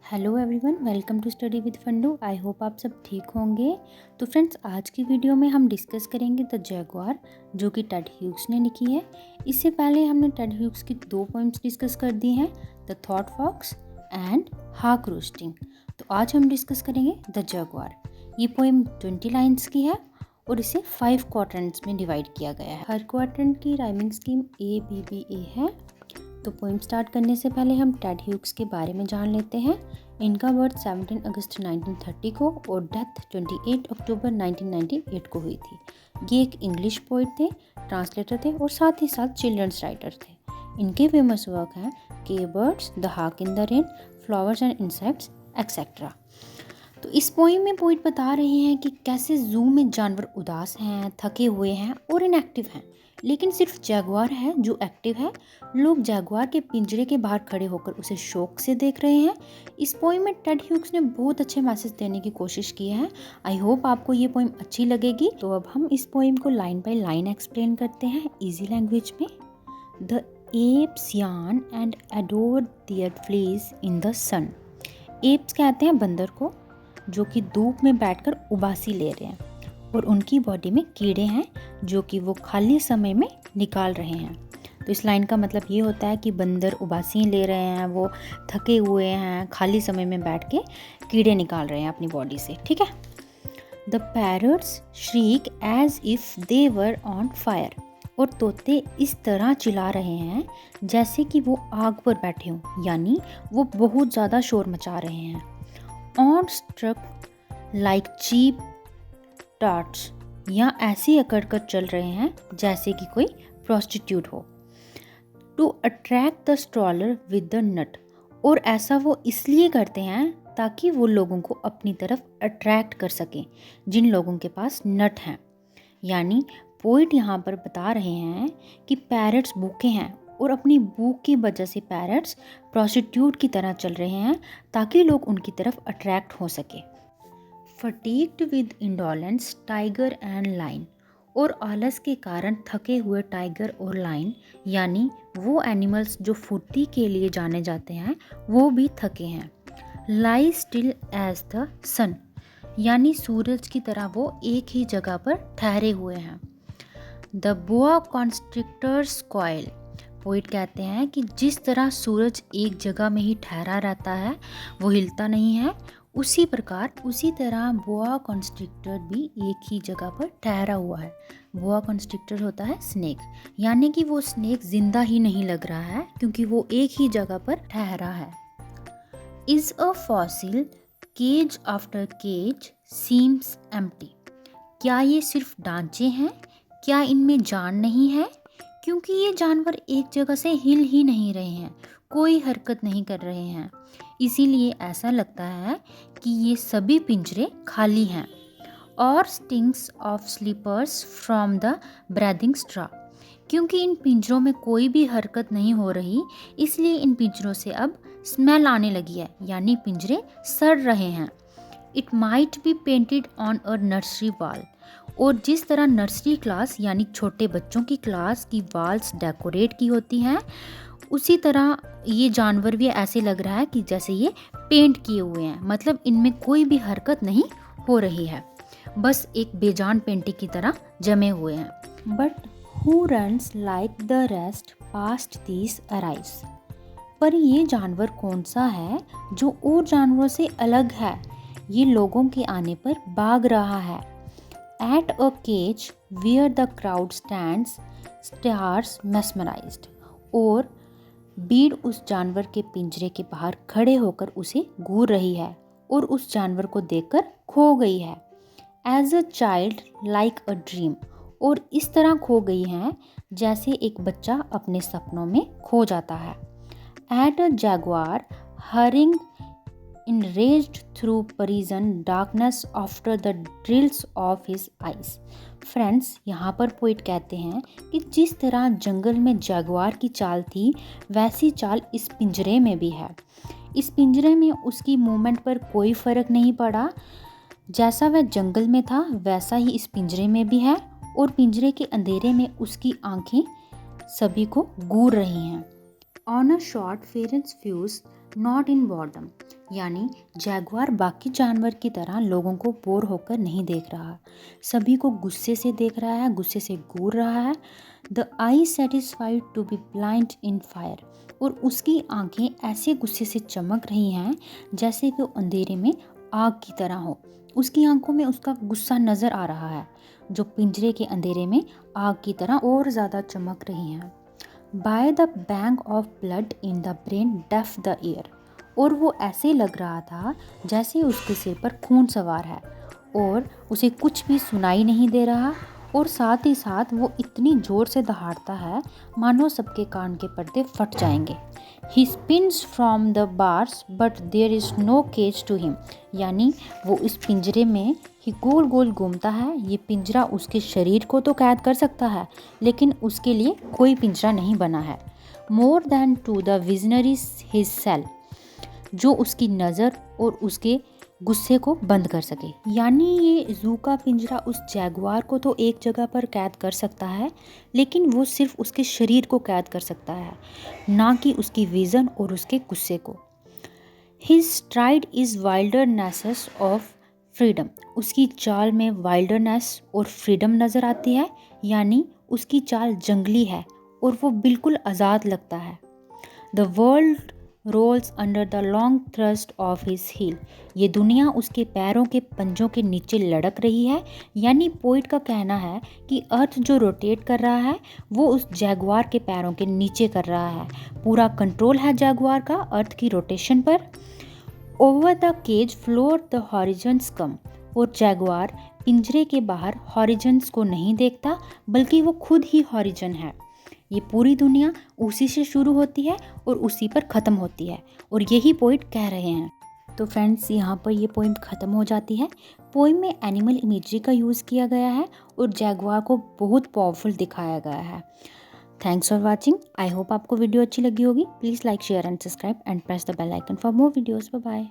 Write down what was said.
Hello everyone, welcome to study with Fundoo. I hope आप सब ठीक होंगे। तो फ्रेंड्स, आज की वीडियो में हम डिस्कस करेंगे द जैगुआर, जो कि टेड ह्यूग्स ने लिखी है। इससे पहले हमने टेड ह्यूग्स की 2 पोएम्स डिस्कस कर दी हैं, द थॉट फॉक्स एंड हाक रोस्टिंग। तो आज हम डिस्कस करेंगे द जैगुआर। ये पोएम 20 लाइन्स की है और इसे 5 क्वाड्रेंट्स में डिवाइड किया गया है। हर क्वाड्रेंट की राइमिंग स्कीम ABBA है। तो पोइम स्टार्ट करने से पहले हम टेड ह्यूग्स के बारे में जान लेते हैं। इनका बर्थ 17 अगस्त 1930 को और डेथ 28 अक्टूबर 1998 को हुई थी। ये एक इंग्लिश पोइट थे, ट्रांसलेटर थे और साथ ही साथ चिल्ड्रंस राइटर थे। इनके फेमस वर्क हैं के बर्ड्स, द हाक in the rain, flowers and insects etcetera. तो इस पोइम में पोइट बता रहे हैं कि कैसे जू में जानवर उदास हैं, थके हुए हैं और इनएक्टिव हैं, लेकिन सिर्फ जैगुआर है जो एक्टिव है। लोग जैगुआर के पिंजरे के बाहर खड़े होकर उसे शौक से देख रहे हैं। इस पोइम में टेड ह्यूग्स ने बहुत अच्छे मैसेज देने की कोशिश की है। आई होप आपको ये पोइम अच्छी लगेगी। तो अब हम इस पोइम को लाइन बाय लाइन एक्सप्लेन करते हैं इजी लैंग्वेज में। The apes yawn and adore their fleas in the sun. Apes कहते हैं बंदर को, जो कि धूप में बैठकर उबासी ले रहे हैं, और उनकी बॉडी में कीड़े हैं जो कि वो खाली समय में निकाल रहे हैं। तो इस लाइन का मतलब ये होता है कि बंदर उबासी ले रहे हैं, वो थके हुए हैं, खाली समय में बैठ के कीड़े निकाल रहे हैं अपनी बॉडी से। ठीक है। The parrots shriek as if they were on fire. और तोते इस तरह चिल्ला रहे हैं जैसे कि वो आग पर बैठे हों, यानी वो बहुत ज़्यादा शोर मचा रहे हैं। Or strut like cheap tarts, या ऐसे अकड़ कर चल रहे हैं जैसे कि कोई प्रोस्टिट्यूट हो। To attract the stroller with the nut. और ऐसा वो इसलिए करते हैं ताकि वो लोगों को अपनी तरफ अट्रैक्ट कर सकें जिन लोगों के पास नट हैं। यानी पोइट यहाँ पर बता रहे हैं कि पैरट्स भूखे हैं और अपनी भूख की वजह से पैरट्स प्रोस्टिट्यूट की तरह चल रहे हैं ताकि लोग उनकी तरफ अट्रैक्ट हो सके। Fatigued with indolence tiger and line. और आलस के कारण थके हुए टाइगर और लाइन, यानी वो एनिमल्स जो फुर्ती के लिए जाने जाते हैं, वो भी थके हैं। लाई स्टिल एज द सन, यानी सूरज की तरह वो एक ही जगह पर ठहरे हुए हैं। The boa constrictors coil. Poet कहते हैं कि जिस तरह सूरज एक जगह में ही ठहरा रहता है, वो हिलता नहीं है, उसी प्रकार उसी तरह बोआ कॉन्स्ट्रिक्टर भी एक ही जगह पर ठहरा हुआ है। बोआ कॉन्स्ट्रिक्टर होता है स्नेक, यानी कि वो स्नेक जिंदा ही नहीं लग रहा है क्योंकि वो एक ही जगह पर ठहरा है। Is a fossil cage after cage seems empty. क्या ये सिर्फ ढांचे हैं? क्या इनमें जान नहीं है? क्योंकि ये जानवर एक जगह से हिल ही नहीं रहे हैं, कोई हरकत नहीं कर रहे हैं, इसीलिए ऐसा लगता है कि ये सभी पिंजरे खाली हैं। और stinks of sleepers from the breathing straw. क्योंकि इन पिंजरों में कोई भी हरकत नहीं हो रही, इसलिए इन पिंजरों से अब स्मेल आने लगी है, यानी पिंजरे सड़ रहे हैं। It might be painted on a nursery wall. और जिस तरह नर्सरी क्लास यानी छोटे बच्चों की क्लास की वॉल्स डेकोरेट की होती हैं, उसी तरह ये जानवर भी ऐसे लग रहा है कि जैसे ये पेंट किए हुए हैं, मतलब इनमें कोई भी हरकत नहीं हो रही है, बस एक बेजान पेंटिंग की तरह जमे हुए हैं। But who runs like the rest past these arrives. पर ये जानवर कौन सा है जो और जानवरों से अलग है? ये लोगों के आने पर भाग रहा है। At a cage where the crowd stands, stars mesmerized। और भीड़ उस जानवर के पिंजरे के बाहर खड़े होकर उसे घूर रही है और उस जानवर को देखकर खो गई है। As a child like a dream। और इस तरह खो गई है जैसे एक बच्चा अपने सपनों में खो जाता है। At a jaguar hurrying enraged through Parisian darkness after the drills of his eyes। Friends, यहाँ पर पोइट कहते हैं कि जिस तरह जंगल में जैगुआर की चाल थी, वैसी चाल इस पिंजरे में भी है। इस पिंजरे में उसकी मूवमेंट पर कोई फर्क नहीं पड़ा। जैसा वह जंगल में था वैसा ही इस पिंजरे में भी है, और पिंजरे के अंधेरे में उसकी आंखें सभी को घूर रही हैं। On a short fierce fuse not in boredom. यानी जैगुआर बाकी जानवर की तरह लोगों को बोर होकर नहीं देख रहा, सभी को गुस्से से देख रहा है, गुस्से से घूर रहा है। The eye satisfied to be blind in fire, और उसकी आंखें ऐसे गुस्से से चमक रही हैं जैसे वो अंधेरे में आग की तरह हो। उसकी आंखों में उसका गुस्सा नज़र आ रहा है, जो पिंजरे के अंधेरे में आग की तरह और ज़्यादा चमक रही हैं। By the bang of blood in the brain deaf the ear, और वो ऐसे लग रहा था जैसे उसके सिर पर खून सवार है और उसे कुछ भी सुनाई नहीं दे रहा, और साथ ही साथ वो इतनी ज़ोर से दहाड़ता है मानो सबके कान के पर्दे फट जाएंगे। He spins from the bars but there is no cage to him, यानी वो इस पिंजरे में ही गोल गोल घूमता है। ये पिंजरा उसके शरीर को तो कैद कर सकता है, लेकिन उसके लिए कोई पिंजरा नहीं बना है। More than to the visionaries his cell, जो उसकी नज़र और उसके गुस्से को बंद कर सके। यानी ये जू का पिंजरा उस जैगुआर को तो एक जगह पर कैद कर सकता है, लेकिन वो सिर्फ उसके शरीर को कैद कर सकता है, ना कि उसकी विज़न और उसके गुस्से को। His stride is wildernesses of freedom, उसकी चाल में वाइल्डरनेस और फ्रीडम नज़र आती है, यानी उसकी चाल जंगली है और वो बिल्कुल आज़ाद लगता है। The world rolls under the long thrust of his heel, ये दुनिया उसके पैरों के पंजों के नीचे लड़क रही है। यानी पोइट का कहना है कि अर्थ जो रोटेट कर रहा है वो उस जैगुआर के पैरों के नीचे कर रहा है। पूरा कंट्रोल है जैगुआर का अर्थ की रोटेशन पर। Over the cage floor the horizons come, और जैगुआर पिंजरे के बाहर हॉरिजन्स को नहीं देखता, बल्कि वो खुद ही हॉरिजन है। ये पूरी दुनिया उसी से शुरू होती है और उसी पर ख़त्म होती है, और यही पोइट कह रहे हैं। तो फ्रेंड्स, यहाँ पर ये पोइम ख़त्म हो जाती है। पोइम में एनिमल इमेजरी का यूज़ किया गया है और जैगुआर को बहुत पावरफुल दिखाया गया है। Thanks for watching. I hope आपको वीडियो अच्छी लगी होगी। Please like, share and subscribe and press the bell icon for more videos. Bye bye.